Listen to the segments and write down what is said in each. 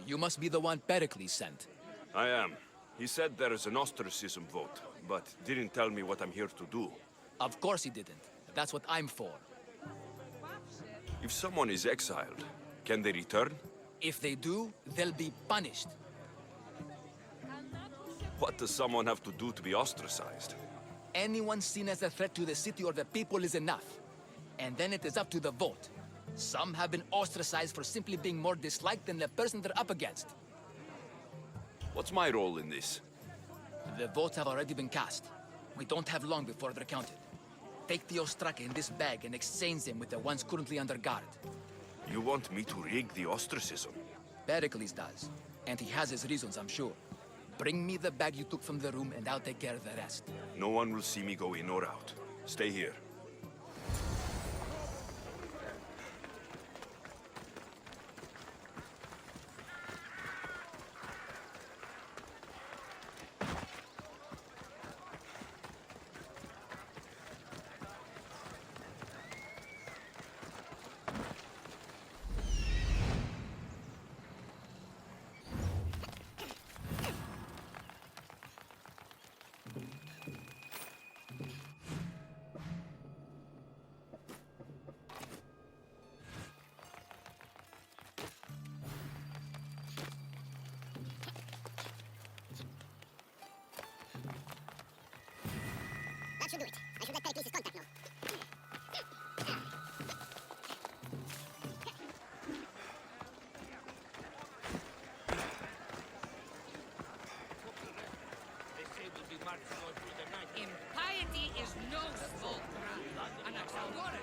You must be the one Pericles sent. I am. He said there is an ostracism vote, but didn't tell me what I'm here to do. Of course he didn't. That's what I'm for. If someone is exiled, can they return? If they do, they'll be punished. What does someone have to do to be ostracized? Anyone seen as a threat to the city or the people is enough. And then it is up to the vote. Some have been ostracized for simply being more disliked than the person they're up against. What's my role in this? The votes have already been cast. We don't have long before they're counted. Take the ostraka in this bag and exchange them with the ones currently under guard. You want me to rig the ostracism? Pericles does. And he has his reasons, I'm sure. Bring me the bag you took from the room and I'll take care of the rest. No one will see me go in or out. Stay here. That should do it. I should let Pericles' contact know. Impiety is no small crime. Anaxagora.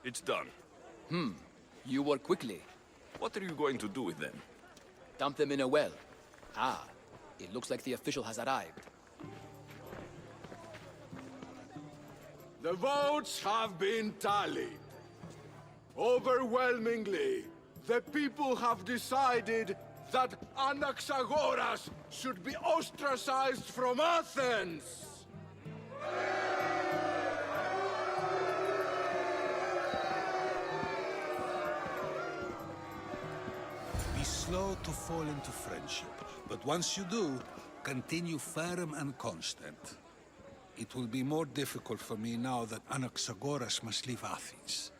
It's done. You work quickly. What are you going to do with them? Dump them in a well. Ah, it looks like the official has arrived. The votes have been tallied. Overwhelmingly, the people have decided that Anaxagoras should be ostracized from Athens! Be slow to fall into friendship, but once you do, continue firm and constant. It will be more difficult for me now that Anaxagoras must leave Athens.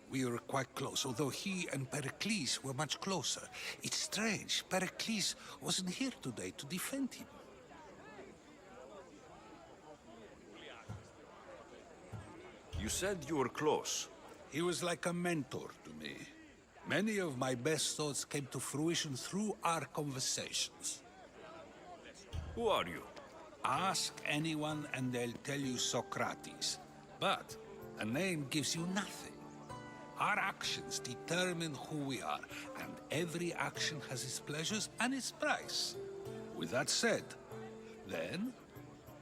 We were quite close, although he and Pericles were much closer. It's strange, Pericles wasn't here today to defend him. You said you were close. He was like a mentor to me. Many of my best thoughts came to fruition through our conversations. Who are you? Ask anyone and they'll tell you Socrates. But a name gives you nothing. Our actions determine who we are, and every action has its pleasures and its price. With that said, then,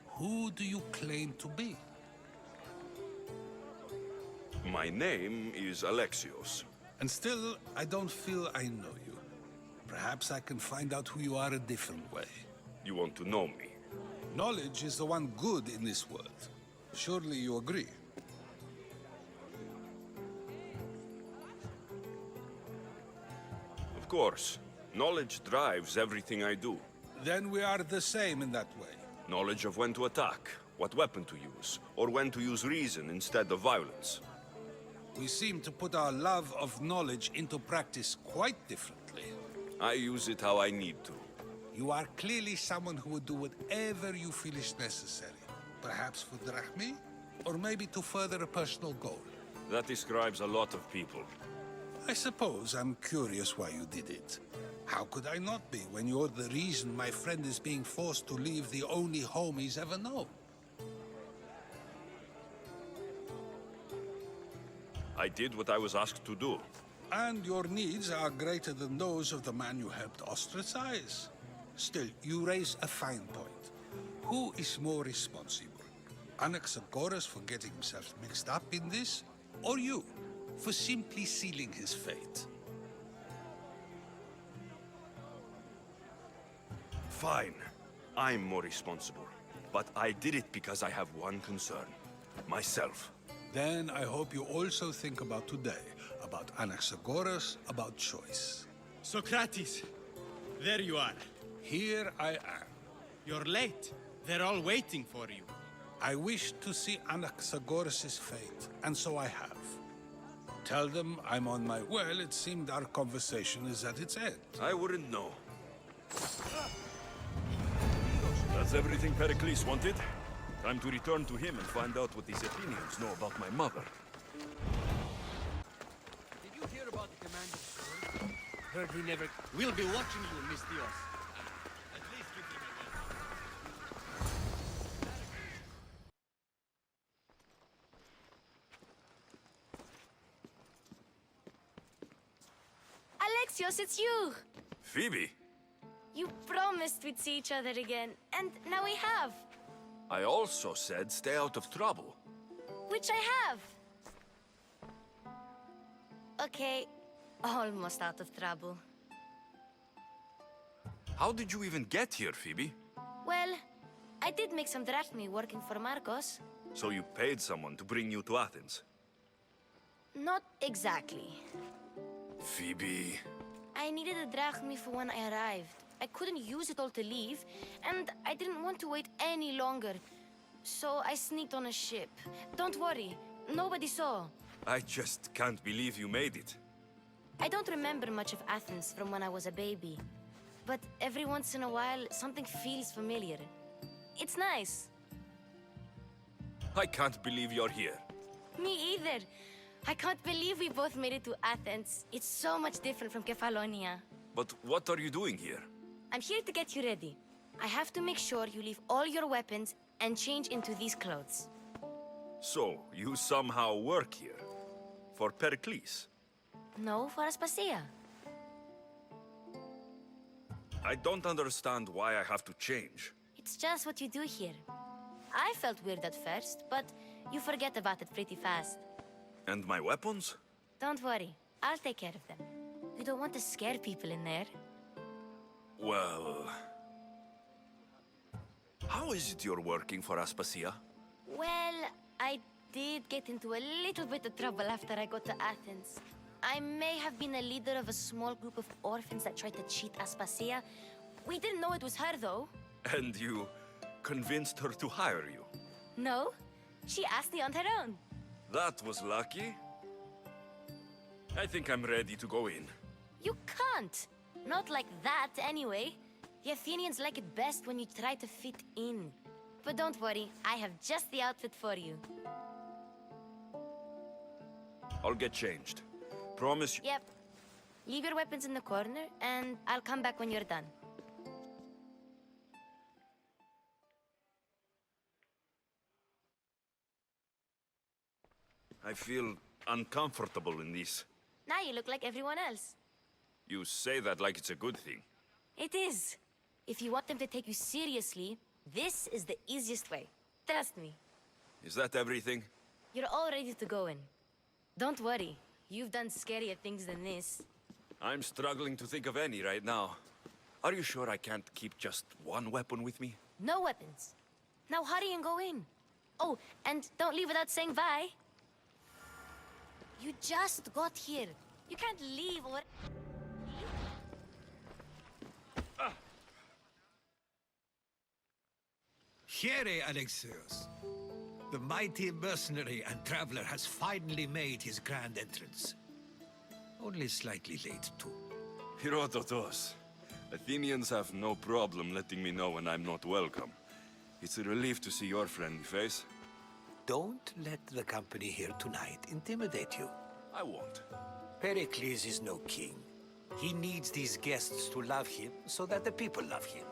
who do you claim to be? My name is Alexios. And still, I don't feel I know you. Perhaps I can find out who you are a different way. You want to know me? Knowledge is the one good in this world. Surely you agree? Of course. Knowledge drives everything I do. Then we are the same in that way. Knowledge of when to attack, what weapon to use, or when to use reason instead of violence. We seem to put our love of knowledge into practice quite differently. I use it how I need to. You are clearly someone who would do whatever you feel is necessary. Perhaps for drachmi, or maybe to further a personal goal. That describes a lot of people. I suppose I'm curious why you did it. How could I not be when you're the reason my friend is being forced to leave the only home he's ever known? I did what I was asked to do. And your needs are greater than those of the man you helped ostracize. Still, you raise a fine point. Who is more responsible? Anaxagoras for getting himself mixed up in this, or you, for simply sealing his fate? Fine. I'm more responsible. But I did it because I have one concern. Myself. Then I hope you also think about today, about Anaxagoras, about choice. Socrates, there you are. Here I am. You're late. They're all waiting for you. I wish to see Anaxagoras' fate, and so I have. Tell them I'm on my... Well, it seemed our conversation is at its end. I wouldn't know. That's everything Pericles wanted. Time to return to him and find out what these Athenians know about my mother. Did you hear about the commander's sword? Heard he never... We'll be watching you, Miss Dios. At least give him a weapon. Alexios, it's you! Phoebe! You promised we'd see each other again, and now we have. I also said stay out of trouble. Which I have. Okay, almost out of trouble. How did you even get here, Phoebe? Well, I did make some drachmi working for Marcos. So you paid someone to bring you to Athens? Not exactly. Phoebe... I needed a drachmi for when I arrived. I couldn't use it all to leave, and I didn't want to wait any longer. So I sneaked on a ship. Don't worry, nobody saw. I just can't believe you made it. I don't remember much of Athens from when I was a baby. But every once in a while, something feels familiar. It's nice. I can't believe you're here. Me either. I can't believe we both made it to Athens. It's so much different from Kefalonia. But what are you doing here? I'm here to get you ready. I have to make sure you leave all your weapons and change into these clothes. So, you somehow work here? For Pericles? No, for Aspasia. I don't understand why I have to change. It's just what you do here. I felt weird at first, but you forget about it pretty fast. And my weapons? Don't worry, I'll take care of them. You don't want to scare people in there. Well... How is it you're working for Aspasia? Well, I did get into a little bit of trouble after I got to Athens. I may have been a leader of a small group of orphans that tried to cheat Aspasia. We didn't know it was her, though. And you convinced her to hire you? No, she asked me on her own. That was lucky. I think I'm ready to go in. You can't. Not like that, anyway. The Athenians like it best when you try to fit in. But don't worry, I have just the outfit for you. I'll get changed. Promise you... Yep. Leave your weapons in the corner, and I'll come back when you're done. I feel uncomfortable in this. Now you look like everyone else. You say that like it's a good thing. It is. If you want them to take you seriously, this is the easiest way. Trust me. Is that everything? You're all ready to go in. Don't worry. You've done scarier things than this. I'm struggling to think of any right now. Are you sure I can't keep just one weapon with me? No weapons. Now hurry and go in. Oh, and don't leave without saying bye. You just got here. You can't leave or... Here, Alexios. The mighty mercenary and traveler has finally made his grand entrance. Only slightly late, too. Herodotos. Athenians have no problem letting me know when I'm not welcome. It's a relief to see your friendly face. Don't let the company here tonight intimidate you. I won't. Pericles is no king. He needs these guests to love him so that the people love him.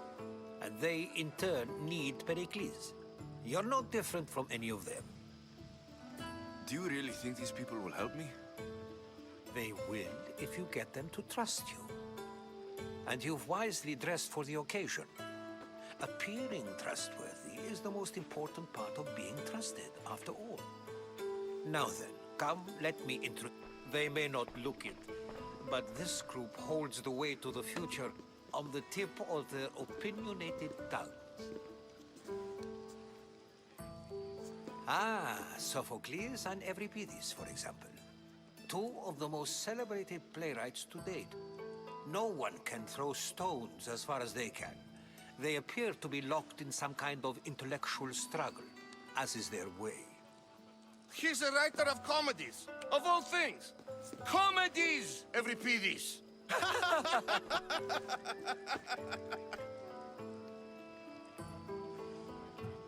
And they, in turn, need Pericles. You're no different from any of them. Do you really think these people will help me? They will if you get them to trust you. And you've wisely dressed for the occasion. Appearing trustworthy is the most important part of being trusted, after all. Now then, come, let me They may not look it, but this group holds the way to the future on the tip of their opinionated tongues. Ah, Sophocles and Euripides, for example. Two of the most celebrated playwrights to date. No one can throw stones as far as they can. They appear to be locked in some kind of intellectual struggle, as is their way. He's a writer of comedies, of all things. Comedies, Euripides.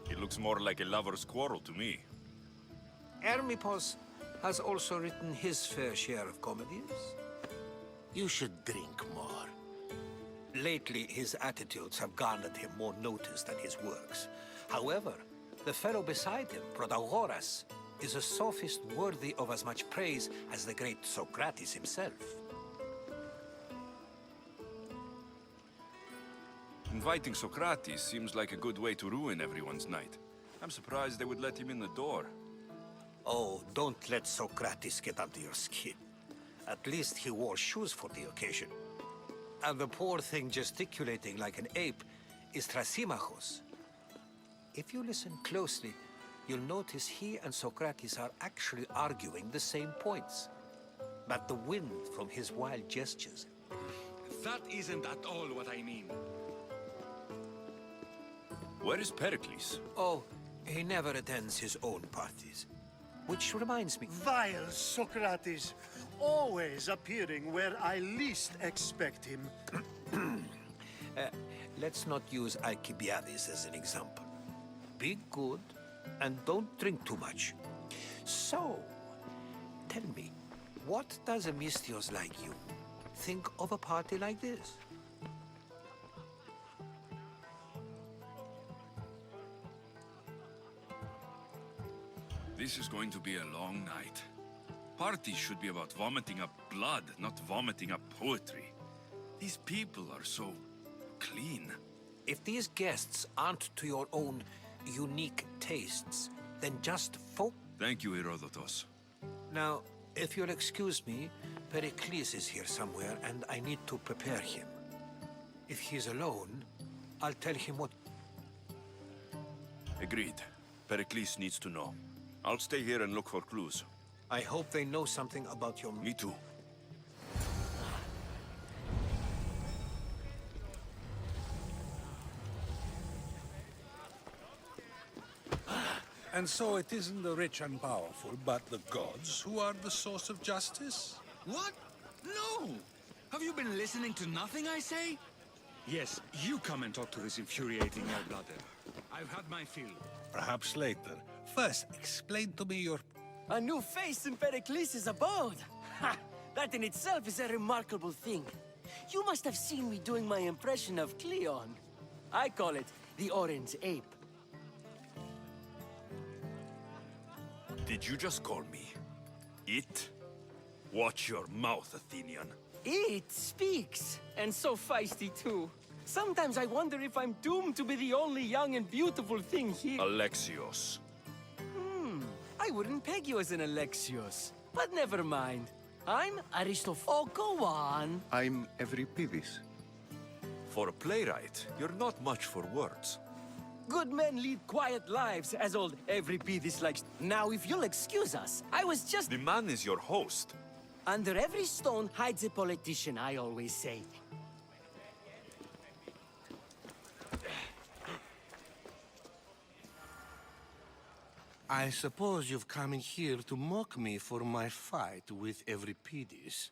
It looks more like a lover's quarrel to me. Hermippos has also written his fair share of comedies. You should drink more. Lately, his attitudes have garnered him more notice than his works. However, the fellow beside him, Protagoras, is a sophist worthy of as much praise as the great Socrates himself. Inviting Socrates seems like a good way to ruin everyone's night. I'm surprised they would let him in the door. Oh, don't let Socrates get under your skin. At least he wore shoes for the occasion. And the poor thing gesticulating like an ape is Thrasymachos. If you listen closely, you'll notice he and Socrates are actually arguing the same points. But the wind from his wild gestures... That isn't at all what I mean. Where is Pericles? Oh, he never attends his own parties. Which reminds me... Vile Socrates, always appearing where I least expect him. Let's not use Alcibiades as an example. Be good, and don't drink too much. So, tell me, what does a Mystios like you think of a party like this? This is going to be a long night. Parties should be about vomiting up blood, not vomiting up poetry. These people are so clean. If these guests aren't to your own unique tastes, then just Thank you, Herodotus. Now, if you'll excuse me, Pericles is here somewhere, and I need to prepare him. If he's alone, I'll tell him what... Agreed. Pericles needs to know. I'll stay here and look for clues. I hope they know something about your... Me too. And so it isn't the rich and powerful, but the gods who are the source of justice? What? No! Have you been listening to nothing I say? Yes, you come and talk to this infuriating air-blooded. I've had my fill. Perhaps later. First, explain to me your... A new face in Pericles' abode! Ha! That in itself is a remarkable thing. You must have seen me doing my impression of Cleon. I call it the Orange Ape. Did you just call me it? Watch your mouth, Athenian. It speaks, and so feisty too. Sometimes I wonder if I'm doomed to be the only young and beautiful thing here. Alexios. I wouldn't peg you as an Alexios, but never mind. I'm Aristoph. Oh, go on. I'm Euripides. For a playwright, you're not much for words. Good men lead quiet lives, as old Euripides likes. Now, if you'll excuse us, I was just... The man is your host. Under every stone hides a politician, I always say. I suppose you've come in here to mock me for my fight with Euripides.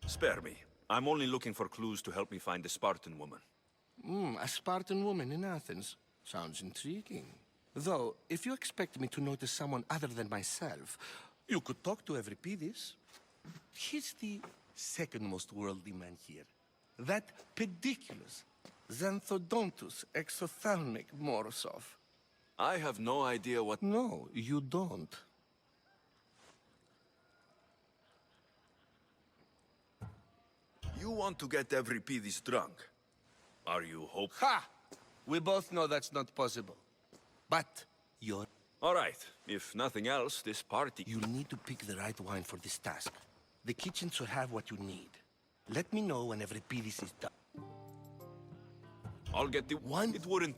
Spare me. I'm only looking for clues to help me find a Spartan woman. A Spartan woman in Athens. Sounds intriguing. Though, if you expect me to notice someone other than myself, you could talk to Euripides. He's the second most worldly man here. That pediculous, xanthodontus exophthalmic Morosov. I have no idea what... No, you don't. You want to get Evripidis drunk. Are you hopeful? Ha! We both know that's not possible. But you're... All right. If nothing else, this party... You'll need to pick the right wine for this task. The kitchen should have what you need. Let me know when Evripidis is done. I'll get the wine. It wouldn't...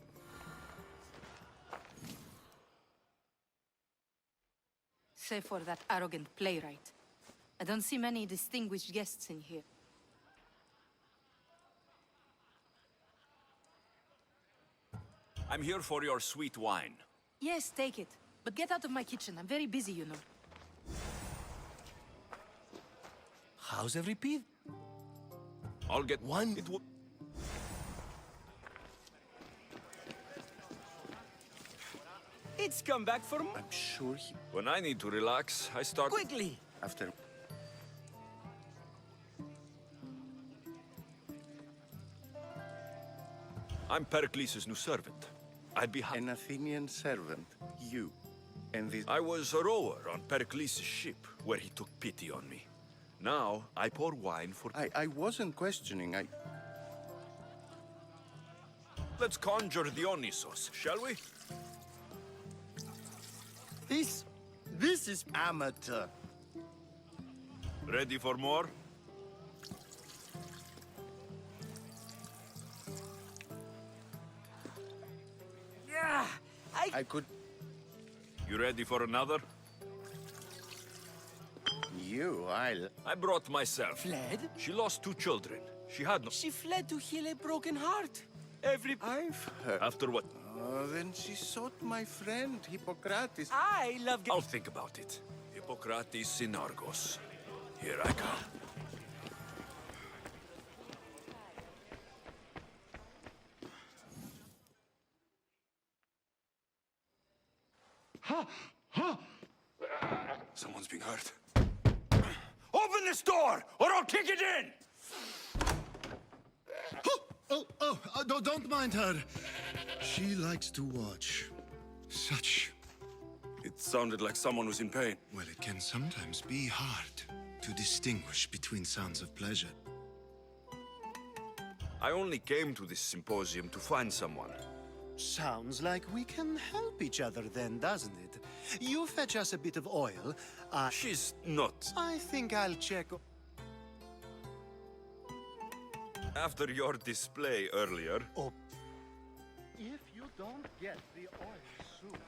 Save for that arrogant playwright. I don't see many distinguished guests in here. I'm here for your sweet wine. Yes, take it. But get out of my kitchen. I'm very busy, you know. How's Evripid? I'll get one. It would... It's come back for more. I'm sure he... When I need to relax, I start... Quickly! After... I'm Pericles' new servant. I'd be happy. An Athenian servant, you, and this... I was a rower on Pericles' ship, where he took pity on me. Now, I pour wine for... I wasn't questioning, Let's conjure Dionysos, shall we? This is amateur. Ready for more? Yeah, I could... You ready for another? I brought myself. Fled? She lost 2 children. She had no... She fled to heal a broken heart. I've heard... After what? Then she sought my friend, Hippocrates. I love... I'll think about it. Hippocrates Synargos. Here I come. Someone's being hurt. Open this door, or I'll kick it in! Don't mind her. She likes to watch. Such... It sounded like someone was in pain. Well, it can sometimes be hard to distinguish between sounds of pleasure. I only came to this symposium to find someone. Sounds like we can help each other then, doesn't it? You fetch us a bit of oil. She's not. I think I'll check... After your display earlier... Oh. If you don't get the oil soon...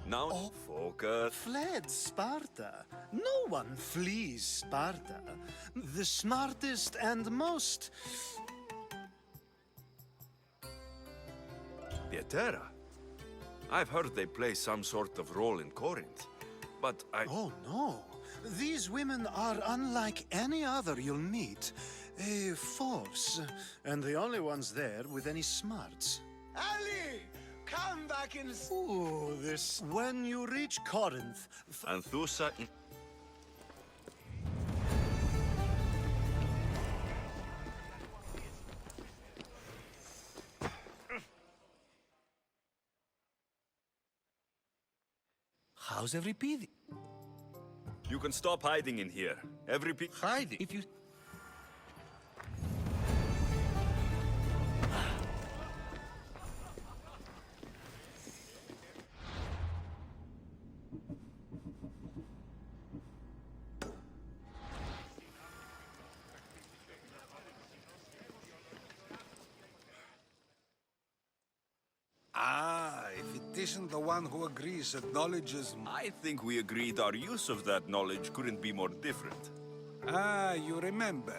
Now, focus. Fled Sparta. No one flees Sparta. The smartest and most... Theatera. I've heard they play some sort of role in Corinth, but I... Oh, no. These women are unlike any other you'll meet. A force, and the only ones there with any smarts. Ali! Come back and... Ooh, this... When you reach Corinth... Anthusa... How's Evripidi? You can stop hiding in here. Hiding? If you... If it isn't the one who agrees that knowledge is... I think we agreed our use of that knowledge couldn't be more different. Ah, you remember.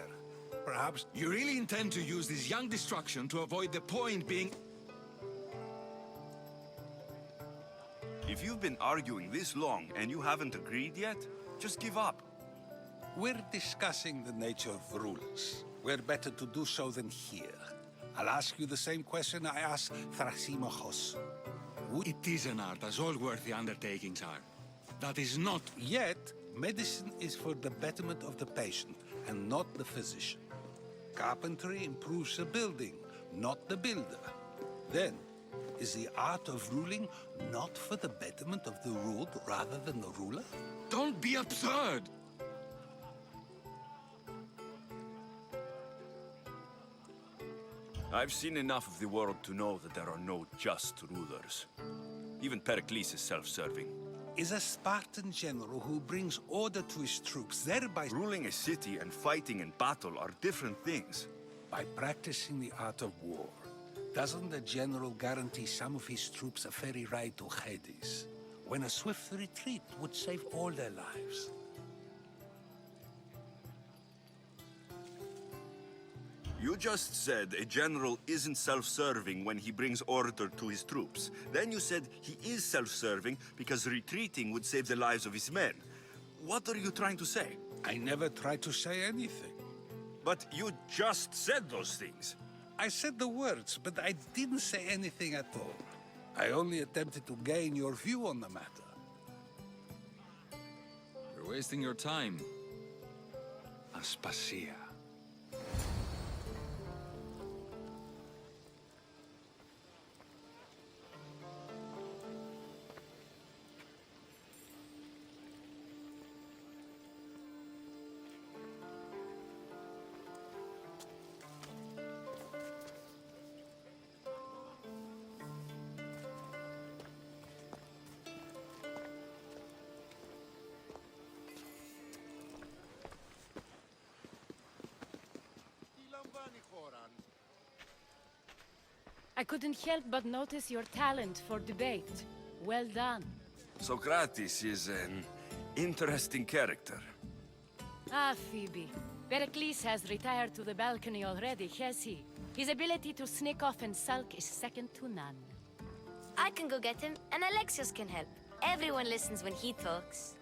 Perhaps... You really intend to use this young destruction to avoid the point being... If you've been arguing this long and you haven't agreed yet, just give up. We're discussing the nature of rules. Where better to do so than here? I'll ask you the same question I asked Thrasimachos. It is an art, as all worthy undertakings are. That is not... Yet, medicine is for the betterment of the patient, and not the physician. Carpentry improves the building, not the builder. Then, is the art of ruling not for the betterment of the ruled rather than the ruler? Don't be absurd! I've seen enough of the world to know that there are no just rulers. Even Pericles is self-serving. Is a Spartan general who brings order to his troops, thereby... Ruling a city and fighting in battle are different things. By practicing the art of war, doesn't the general guarantee some of his troops a ferry ride to Hades, when a swift retreat would save all their lives? You just said a general isn't self-serving when he brings order to his troops. Then you said he is self-serving because retreating would save the lives of his men. What are you trying to say? I never tried to say anything. But you just said those things. I said the words, but I didn't say anything at all. I only attempted to gain your view on the matter. You're wasting your time. Aspasia. I couldn't help but notice your talent for debate. Well done. Socrates is an interesting character. Ah, Phoebe. Pericles has retired to the balcony already, has he? His ability to sneak off and sulk is second to none. I can go get him, and Alexios can help. Everyone listens when he talks.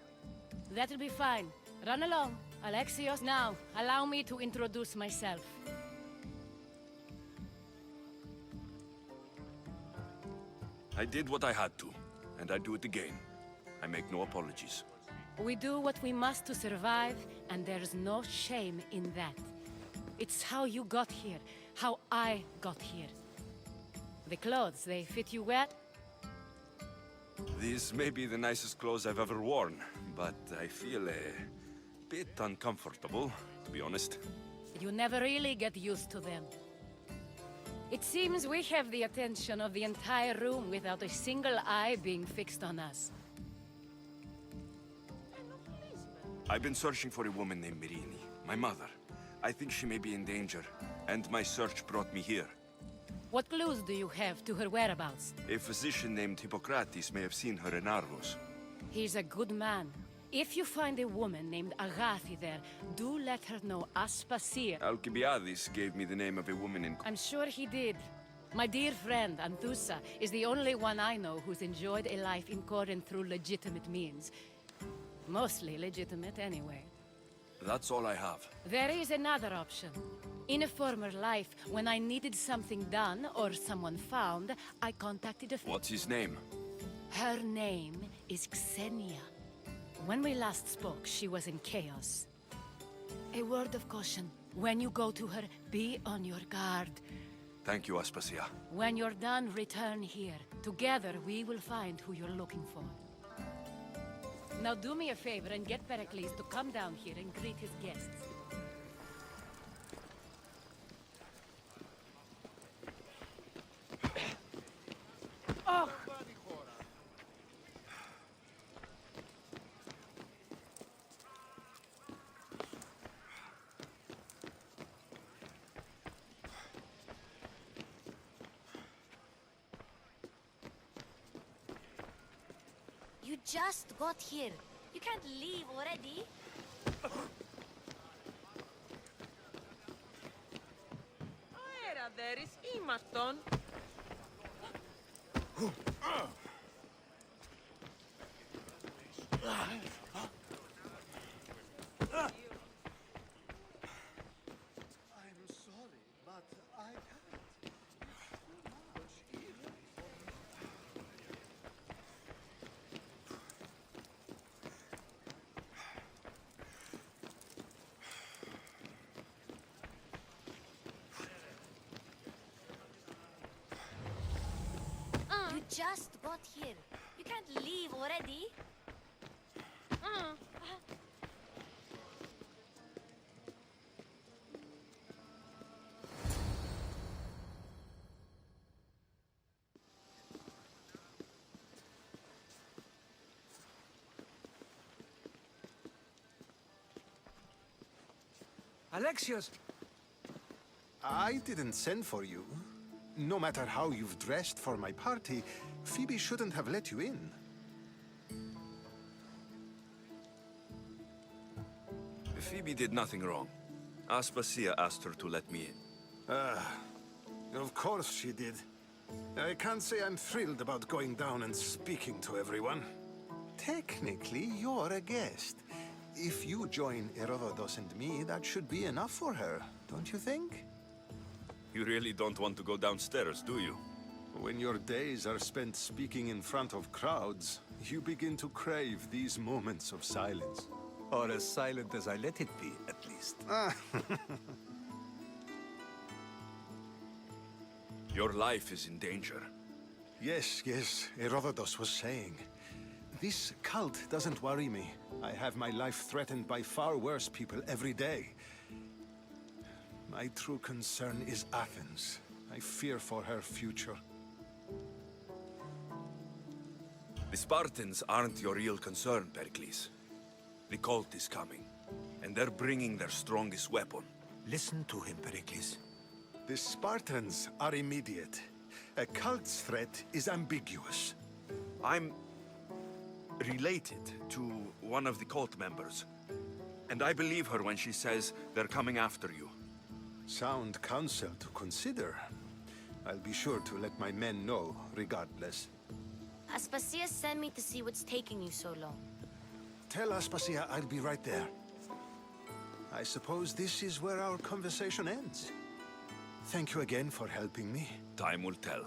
That'll be fine. Run along. Alexios, now, allow me to introduce myself. I did what I had to, and I do it again. I make no apologies. We do what we must to survive, and there's no shame in that. It's how you got here, how I got here. The clothes, they fit you well? These may be the nicest clothes I've ever worn, but I feel a bit uncomfortable, to be honest. You never really get used to them. It seems we have the attention of the entire room without a single eye being fixed on us. I've been searching for a woman named Myrine, my mother. I think she may be in danger, and my search brought me here. What clues do you have to her whereabouts? A physician named Hippocrates may have seen her in Argos. He's a good man. If you find a woman named Agathi there, do let her know Aspasia. Alcibiades gave me the name of a woman in... I'm sure he did. My dear friend, Anthusa, is the only one I know who's enjoyed a life in Corinth through legitimate means. Mostly legitimate, anyway. That's all I have. There is another option. In a former life, when I needed something done or someone found, I contacted a... What's his name? Her name is Xenia. When we last spoke, she was in chaos. A word of caution. When you go to her, be on your guard. Thank you, Aspasia. When you're done, return here. Together, we will find who you're looking for. Now do me a favor and get Pericles to come down here and greet his guests. Oh! just got here. You can't leave already. Aera, there is Imaston. I'm sorry, but I can't. You just got here. You can't leave already. Alexios! I didn't send for you. No matter how you've dressed for my party, Phoebe shouldn't have let you in. Phoebe did nothing wrong. Aspasia asked her to let me in. Of course she did. I can't say I'm thrilled about going down and speaking to everyone. Technically, you're a guest. If you join Herodotus and me, that should be enough for her, don't you think? You really don't want to go downstairs, do you? When your days are spent speaking in front of crowds, you begin to crave these moments of silence. Or as silent as I let it be, at least. Your life is in danger. Yes, Herodotus was saying. This cult doesn't worry me. I have my life threatened by far worse people every day. My true concern is Athens. I fear for her future. The Spartans aren't your real concern, Pericles. The cult is coming, and they're bringing their strongest weapon. Listen to him, Pericles. The Spartans are immediate. A cult's threat is ambiguous. I'm related to one of the cult members, and I believe her when she says they're coming after you. Sound counsel to consider. I'll be sure to let my men know, regardless. Aspasia sent me to see what's taking you so long. Tell Aspasia I'll be right there. I suppose this is where our conversation ends. Thank you again for helping me. Time will tell.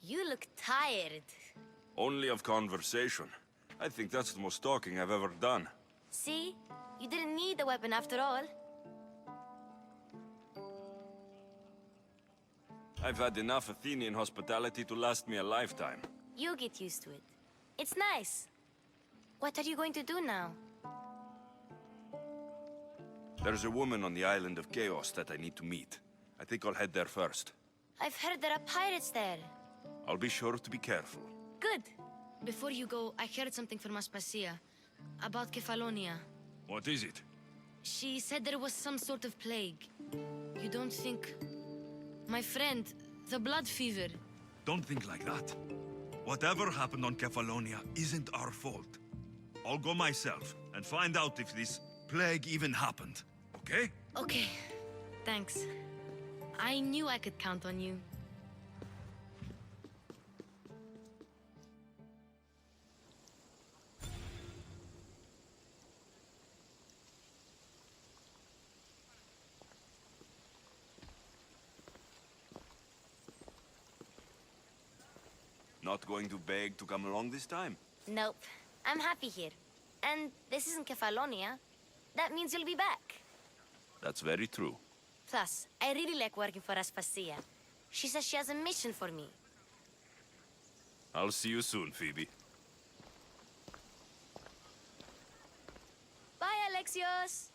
You look tired. Only of conversation. I think that's the most talking I've ever done. See? You didn't need the weapon after all. I've had enough Athenian hospitality to last me a lifetime. You get used to it. It's nice. What are you going to do now? There's a woman on the island of Chaos that I need to meet. I think I'll head there first. I've heard there are pirates there. I'll be sure to be careful. Good. Before you go, I heard something from Aspasia. About Kefalonia. What is it? She said there was some sort of plague. You don't think... My friend, the blood fever. Don't think like that. Whatever happened on Kefalonia isn't our fault. I'll go myself and find out if this plague even happened, okay? Okay. Thanks. I knew I could count on you. Not going to beg to come along this time? Nope. I'm happy here. And this isn't Kefalonia. That means you'll be back. That's very true. Plus, I really like working for Aspasia. She says she has a mission for me. I'll see you soon, Phoebe. Bye, Alexios!